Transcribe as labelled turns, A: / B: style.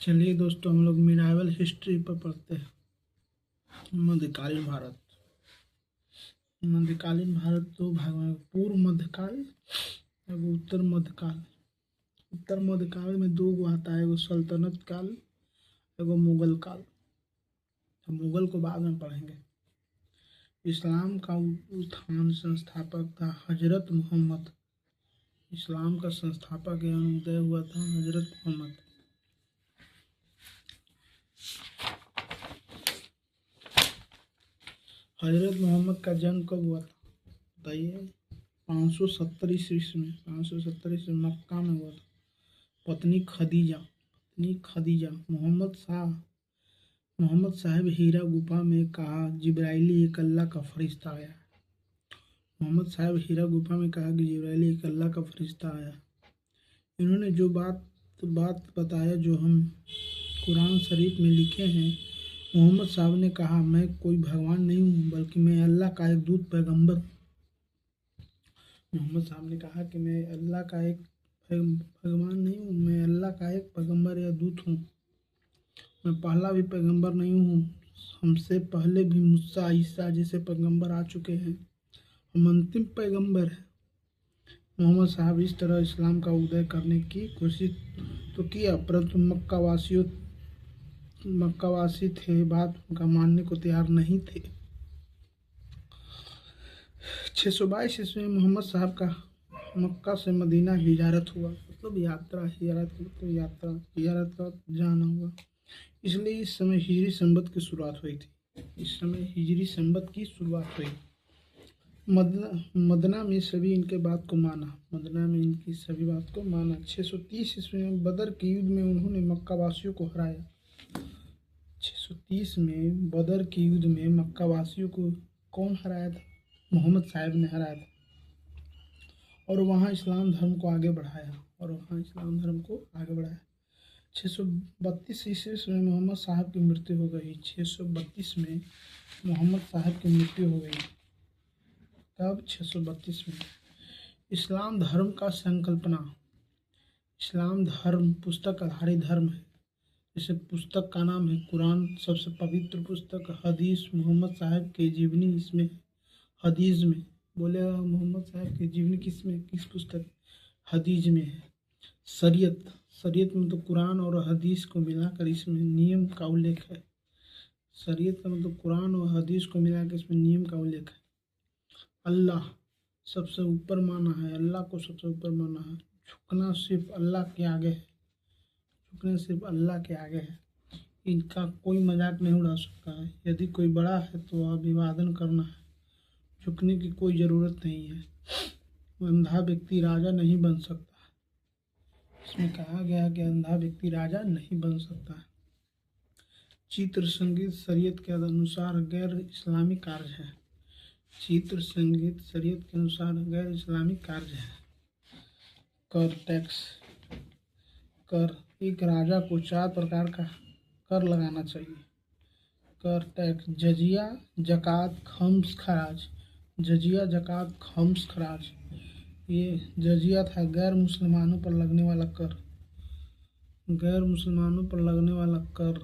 A: चलिए दोस्तों, हम लोग मिनावल हिस्ट्री पर पढ़ते हैं। मध्यकालीन भारत। मध्यकालीन भारत दो भागों में, पूर्व मध्यकाल एवं उत्तर मध्यकाल। उत्तर मध्यकाल में दो गो आता है, एगो सल्तनत काल, एगो मुगल काल। तो मुगल को बाद में पढ़ेंगे। इस्लाम का उत्थान संस्थापक था हजरत मोहम्मद। इस्लाम का संस्थापक एवं उदय हुआ था हजरत मोहम्मद। हजरत मोहम्मद का जन्म कब हुआ था बताइए? 570 ईस्वी में। 570 ईस्वी मक्का में हुआ था। पत्नी खदीजा। मोहम्मद साहब हीरा गुफा में कहा जिब्राइली एक अल्लाह का फरिश्ता आया। मोहम्मद साहब हीरा गुफा में कहा कि जिब्राइली एक अल्लाह का फरिश्ता आया। इन्होंने जो बात बताया जो हम कुरान शरीफ में लिखे हैं। मोहम्मद साहब ने कहा, मैं कोई भगवान नहीं हूँ, बल्कि मैं अल्लाह का एक दूत पैगंबर। मोहम्मद साहब ने कहा कि मैं अल्लाह का एक भगवान नहीं हूँ, मैं अल्लाह का एक पैगंबर या दूत हूँ। मैं पहला भी पैगंबर नहीं हूँ, हमसे पहले भी मूसा ईसा जैसे पैगंबर आ चुके हैं, हम अंतिम पैगंबर हैं। मोहम्मद साहब इस तरह इस्लाम का उदय करने की कोशिश तो किया, परंतु मक्कावासी थे, बात उनका मानने को तैयार नहीं थे। 622 ईस्वी में मोहम्मद साहब का मक्का से मदीना हिजरत हुआ। मतलब हिजरत का जाना हुआ। इसलिए इस समय हिजरी संवत की शुरुआत हुई थी। मदना में सभी इनकी बात को माना। 630 ईस्वी में बदर के युद्ध में उन्होंने मक्कावासियों को हराया। 630 में बदर के युद्ध में मक्कावासियों को कौन हराया था? मोहम्मद साहब ने हराया था। और वहाँ इस्लाम धर्म को आगे बढ़ाया। 632 ईस्वी में मोहम्मद साहब की मृत्यु हो गई। 632 में मोहम्मद साहब की मृत्यु हो गई। कब? 632 में। इस्लाम धर्म का संकल्पना। इस्लाम धर्म पुस्तक आधारित धर्म है। जैसे पुस्तक का नाम है कुरान, सबसे पवित्र पुस्तक। हदीस, मोहम्मद साहब की जीवनी इसमें हदीस में बोले। मोहम्मद साहब की जीवनी किस पुस्तक? हदीस में है। शरीयत में तो कुरान और हदीस को मिलाकर इसमें नियम का उल्लेख है। शरीयत का मतलब कुरान और हदीस को मिलाकर इसमें नियम का उल्लेख है। अल्लाह सबसे ऊपर माना है, अल्लाह को सबसे ऊपर माना है। झुकना सिर्फ अल्लाह के आगे है। इनका कोई मजाक नहीं उड़ा सकता है। यदि कोई बड़ा है तो अभिवादन करना है, झुकने की कोई ज़रूरत नहीं है। अंधा व्यक्ति राजा नहीं बन सकता। इसमें कहा गया कि अंधा व्यक्ति राजा नहीं बन सकता है। चित्र संगीत शरीयत के अनुसार गैर इस्लामी कार्य है। चित्र संगीत शरीयत के अनुसार गैर इस्लामी कार्य है। कर, टैक्स। कर, एक राजा को 4 प्रकार का कर लगाना चाहिए। कर, टैक्स, जजिया, जकात, खम्स, खराज। जजिया, जकात, खम्स, खराज। ये जजिया था गैर मुसलमानों पर लगने वाला कर। गैर मुसलमानों पर लगने वाला कर